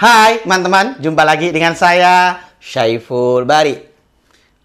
Hai teman-teman, jumpa lagi dengan saya Syaiful Bari.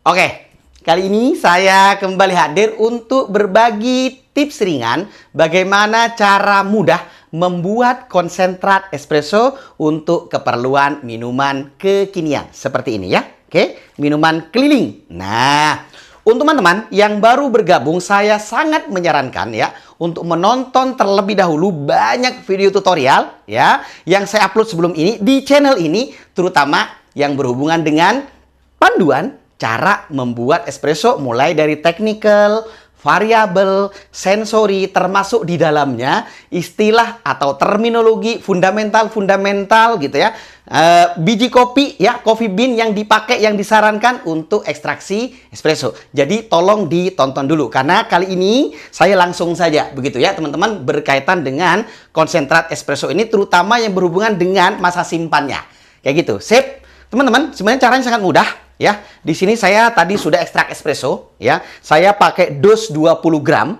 Oke, kali ini saya kembali hadir untuk berbagi tips ringan bagaimana cara mudah membuat konsentrat espresso untuk keperluan minuman kekinian. Seperti ini ya, oke, minuman keliling. Nah, untuk teman-teman yang baru bergabung, saya sangat menyarankan ya untuk menonton terlebih dahulu banyak video tutorial ya yang saya upload sebelum ini di channel ini, terutama yang berhubungan dengan panduan cara membuat espresso mulai dari technical, variabel, sensori, termasuk di dalamnya istilah atau terminologi fundamental gitu ya. Biji kopi ya, coffee bean yang dipakai, yang disarankan untuk ekstraksi espresso. Jadi tolong ditonton dulu karena kali ini saya langsung saja begitu ya teman-teman, berkaitan dengan konsentrat espresso ini, terutama yang berhubungan dengan masa simpannya. Kayak gitu. Sip. Teman-teman, sebenarnya caranya sangat mudah ya. Di sini saya tadi sudah ekstrak espresso ya. Saya pakai dos 20 gram.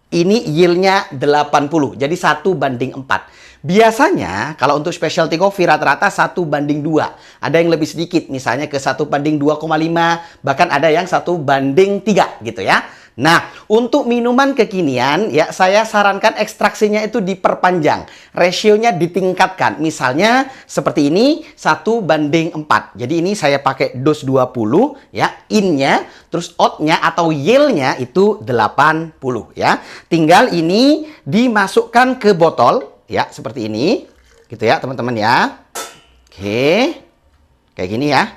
Ini yieldnya 80. Jadi 1:4. Biasanya kalau untuk specialty coffee rata-rata 1:2. Ada yang lebih sedikit, misalnya ke 1:2,5, bahkan ada yang 1:3 gitu ya. Nah, untuk minuman kekinian ya saya sarankan ekstraksinya itu diperpanjang, rasionya ditingkatkan. Misalnya seperti ini 1:4. Jadi ini saya pakai dos 20 ya, in-nya, terus out-nya atau yield-nya itu 80 ya. Tinggal ini dimasukkan ke botol ya, seperti ini. Gitu ya, teman-teman ya. Oke. Kayak gini ya.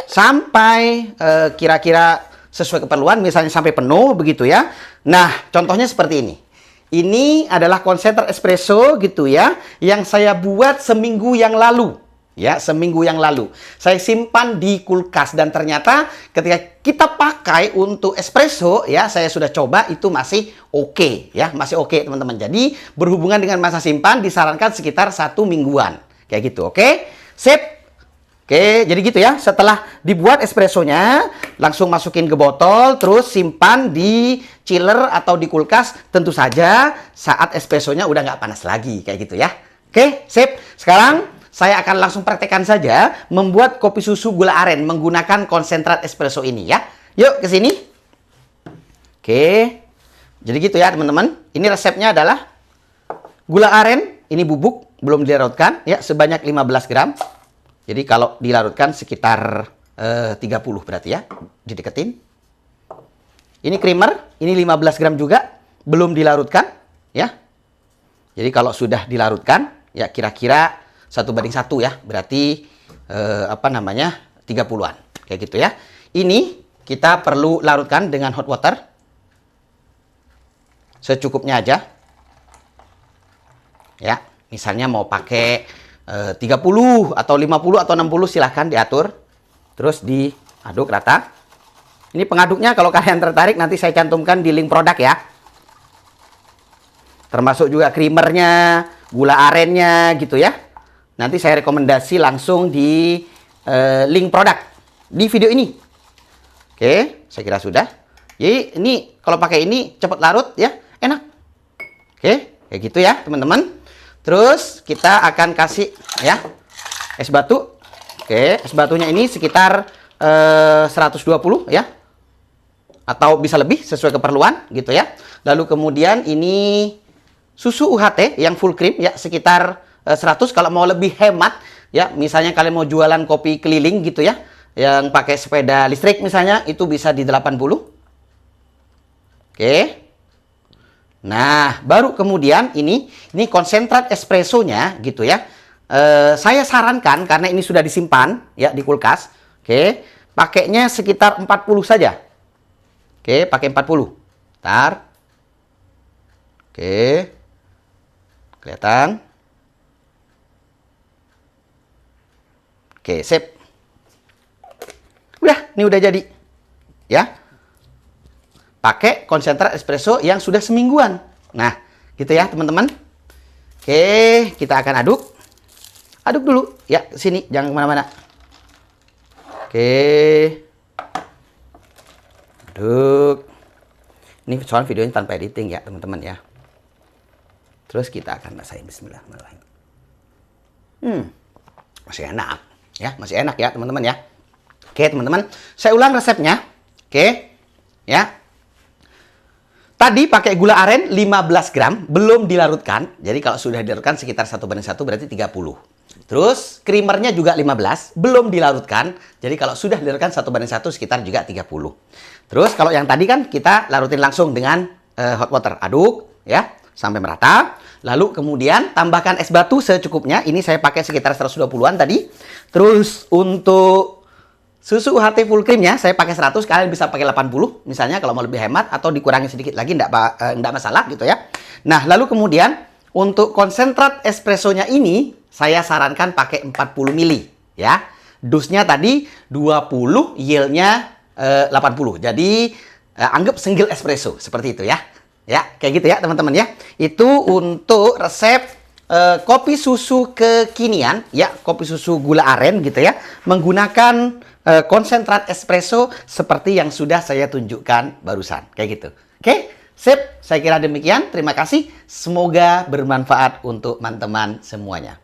Sampai kira-kira sesuai keperluan, misalnya sampai penuh begitu ya. Nah, contohnya seperti ini. Ini adalah konsentrat espresso gitu ya, yang saya buat seminggu yang lalu. Ya, seminggu yang lalu. Saya simpan di kulkas dan ternyata ketika kita pakai untuk espresso ya, saya sudah coba itu masih oke ya, masih oke teman-teman. Jadi berhubungan dengan masa simpan disarankan sekitar 1 mingguan. Kayak gitu, oke? Sip. Oke, jadi gitu ya. Setelah dibuat espressonya, langsung masukin ke botol, terus simpan di chiller atau di kulkas. Tentu saja saat espressonya udah nggak panas lagi, kayak gitu ya. Oke, sip. Sekarang saya akan langsung praktekkan saja membuat kopi susu gula aren menggunakan konsentrat espresso ini ya. Yuk ke sini. Oke, jadi gitu ya teman-teman. Ini resepnya adalah gula aren, ini bubuk, belum dilarutkan ya, sebanyak 15 gram. Jadi kalau dilarutkan sekitar 30 berarti ya, dideketin. Ini creamer, ini 15 gram juga, belum dilarutkan ya. Jadi kalau sudah dilarutkan, ya kira-kira 1:1 ya, berarti 30-an. Kayak gitu ya. Ini kita perlu larutkan dengan hot water. Secukupnya aja. Ya, misalnya mau pakai 30 atau 50 atau 60 silahkan diatur. Terus diaduk rata. Ini pengaduknya kalau kalian tertarik nanti saya cantumkan di link produk ya. Termasuk juga creamernya, gula arennya gitu ya. Nanti saya rekomendasi langsung di link produk di video ini. Oke, saya kira sudah. Jadi ini kalau pakai ini cepat larut ya, enak. Oke, kayak gitu ya teman-teman. Terus kita akan kasih ya es batu. Oke, es batunya ini sekitar 120 ya. Atau bisa lebih sesuai keperluan gitu ya. Lalu kemudian ini susu UHT yang full cream ya, sekitar 100. Kalau mau lebih hemat ya, misalnya kalian mau jualan kopi keliling gitu ya, yang pakai sepeda listrik misalnya, itu bisa di 80. Oke. Nah, baru kemudian ini konsentrat espressonya gitu ya. Saya sarankan karena ini sudah disimpan ya di kulkas. Oke, pakainya sekitar 40 saja. Oke, pakai 40. Bentar. Oke. Kelihatan? Oke, sip. Udah, ini udah jadi. Ya. Pakai konsentrat espresso yang sudah semingguan. Nah, gitu ya teman-teman. Oke, kita akan aduk. Aduk dulu. Ya, sini, jangan kemana-mana. Oke. Aduk. Ini soal videonya tanpa editing ya teman-teman ya. Terus kita akan rasain, bismillahirrahmanirrahim. Masih enak. Ya, masih enak ya, teman-teman ya. Oke, teman-teman. Saya ulang resepnya. Oke. Ya. Tadi pakai gula aren 15 gram, belum dilarutkan. Jadi kalau sudah dilarutkan sekitar 1:1 berarti 30. Terus creamernya juga 15, belum dilarutkan. Jadi kalau sudah dilarutkan 1:1 sekitar juga 30. Terus kalau yang tadi kan kita larutin langsung dengan hot water. Aduk ya sampai merata. Lalu kemudian tambahkan es batu secukupnya. Ini saya pakai sekitar 120-an tadi. Terus untuk susu UHT full creamnya saya pakai 100, kalian bisa pakai 80 misalnya kalau mau lebih hemat, atau dikurangi sedikit lagi enggak masalah gitu ya. Nah, lalu kemudian untuk konsentrat espressonya ini saya sarankan pakai 40 ml ya. Dosnya tadi 20, yieldnya 80. Jadi anggap single espresso seperti itu ya. Ya, kayak gitu ya teman-teman ya. Itu untuk resep kopi susu kekinian ya, kopi susu gula aren gitu ya, menggunakan konsentrat espresso seperti yang sudah saya tunjukkan barusan. Kayak gitu. Oke, sip. Saya kira demikian. Terima kasih. Semoga bermanfaat untuk teman-teman semuanya.